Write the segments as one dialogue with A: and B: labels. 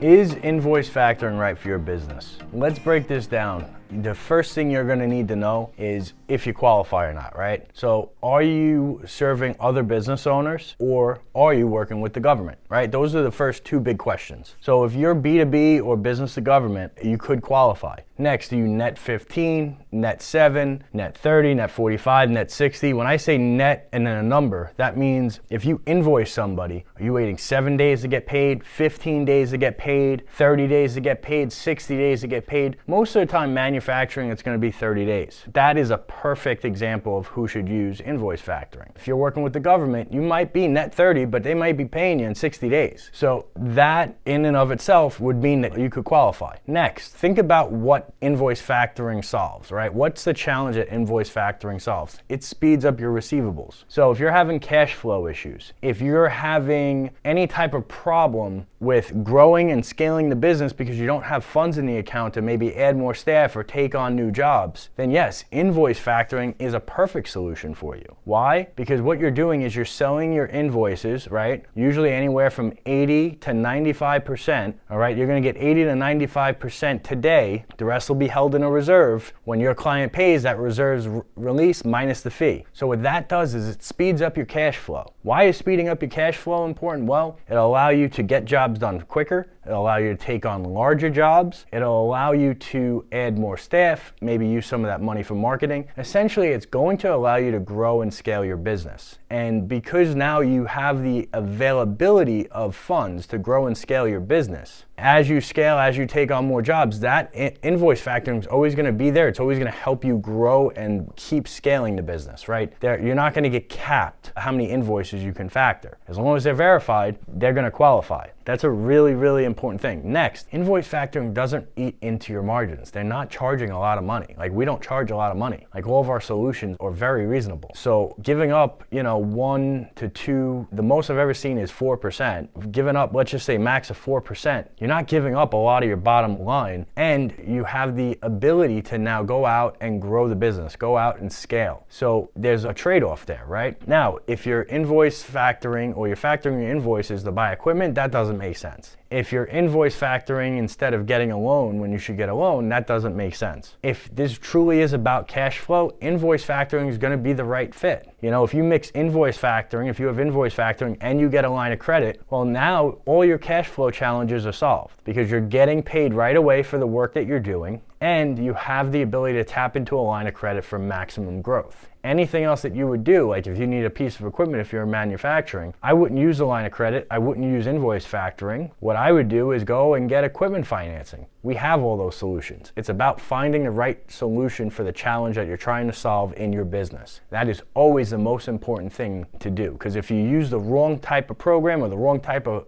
A: Is invoice factoring right for your business? Let's break this down. The first thing you're gonna need to know is if you qualify or not, right? So are you serving other business owners or are you working with the government, right? Those are the first two big questions. So if you're B2B or business to government, you could qualify. Next, do you net 15, net 7, net 30, net 45, net 60? When I say net and then a number, that means if you invoice somebody, are you waiting 7 days to get paid, 15 days to get paid, 30 days to get paid, 60 days to get paid? Most of the time, manufacturing, it's going to be 30 days. That is a perfect example of who should use invoice factoring. If you're working with the government, you might be net 30, but they might be paying you in 60 days. So that in and of itself would mean that you could qualify. Next, think about what invoice factoring solves, right? What's the challenge that invoice factoring solves? It speeds up your receivables. So if you're having cash flow issues, if you're having any type of problem with growing and scaling the business because you don't have funds in the account to maybe add more staff or take on new jobs, then yes, invoice factoring is a perfect solution for you. Why? Because what you're doing is you're selling your invoices, right? Usually anywhere from 80 to 95%, all right? You're gonna get 80 to 95% today. The rest will be held in a reserve. When your client pays, that reserve's release minus the fee. So what that does is it speeds up your cash flow. Why is speeding up your cash flow important? Well, it'll allow you to get jobs done quicker. It'll allow you to take on larger jobs. It'll allow you to add more staff, maybe use some of that money for marketing. Essentially, it's going to allow you to grow and scale your business. And because now you have the availability of funds to grow and scale your business, as you scale, as you take on more jobs, that invoice factoring is always going to be there. It's always going to help you grow and keep scaling the business, right? You're not going to get capped how many invoices you can factor. As long as they're verified, they're going to qualify. That's a really, really important thing. Next, invoice factoring doesn't eat into your margins. They're not charging a lot of money. Like, we don't charge a lot of money. Like, all of our solutions are very reasonable. So giving up, 1 to 2, the most I've ever seen is 4%. Giving up, let's just say max of 4%, you're not giving up a lot of your bottom line, and you have the ability to now go out and grow the business, go out and scale. So there's a trade-off there, right? Now, if you're invoice factoring or you're factoring your invoices to buy equipment, that doesn't make sense. If you're invoice factoring instead of getting a loan when you should get a loan, that doesn't make sense. If this truly is about cash flow, invoice factoring is going to be the right fit. If you mix invoice factoring, if you have invoice factoring and you get a line of credit, well, now all your cash flow challenges are solved because you're getting paid right away for the work that you're doing, and you have the ability to tap into a line of credit for maximum growth. Anything else that you would do, like if you need a piece of equipment, if you're manufacturing, I wouldn't use a line of credit. I wouldn't use invoice factoring. What I would do is go and get equipment financing. We have all those solutions. It's about finding the right solution for the challenge that you're trying to solve in your business. That is always the most important thing to do, because if you use the wrong type of program or the wrong type of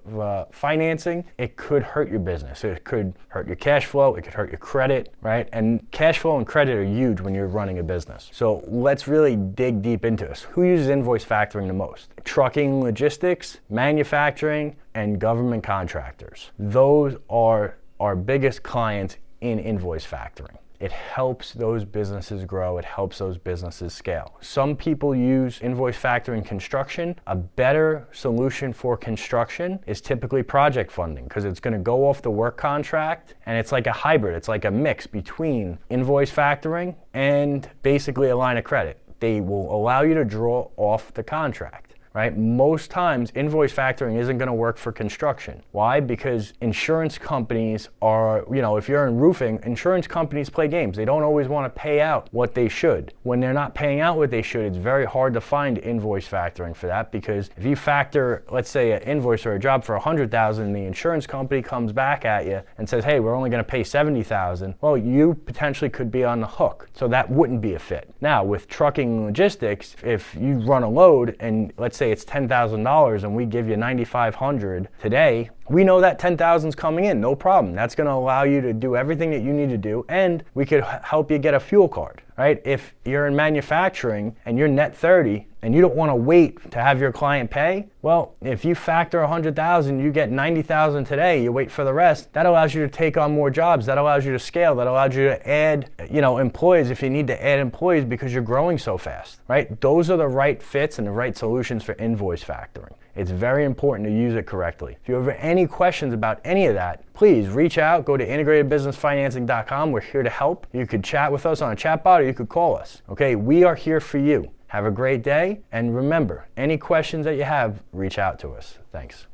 A: financing, it could hurt your business. It could hurt your cash flow. It could hurt your credit, right? And cash flow and credit are huge when you're running a business. So let's really dig deep into this. Who uses invoice factoring the most? Trucking, logistics, manufacturing, and government contractors. Those are our biggest clients in invoice factoring. It helps those businesses grow. It helps those businesses scale. Some people use invoice factoring construction. A better solution for construction is typically project funding, because it's going to go off the work contract, and it's like a hybrid. It's like a mix between invoice factoring and basically a line of credit. They will allow you to draw off the contract, right? Most times, invoice factoring isn't going to work for construction. Why? Because insurance companies are, if you're in roofing, insurance companies play games. They don't always want to pay out what they should. When they're not paying out what they should, it's very hard to find invoice factoring for that, because if you factor, let's say, an invoice or a job for $100,000, the insurance company comes back at you and says, hey, we're only going to pay $70,000. Well, you potentially could be on the hook. So that wouldn't be a fit. Now, with trucking and logistics, if you run a load and let's say it's $10,000 and we give you $9,500 today, we know that $10,000 is coming in, no problem. That's going to allow you to do everything that you need to do, and we could help you get a fuel card, right? If you're in manufacturing and you're net 30 and you don't want to wait to have your client pay, well, if you factor $100,000, you get $90,000 today, you wait for the rest, that allows you to take on more jobs, that allows you to scale, that allows you to add, employees if you need to add employees because you're growing so fast, right? Those are the right fits and the right solutions for invoice factoring. It's very important to use it correctly. If you have any questions about any of that, please reach out. Go to integratedbusinessfinancing.com. We're here to help. You could chat with us on a chat bot or you could call us. Okay, we are here for you. Have a great day, and remember, any questions that you have, reach out to us. Thanks.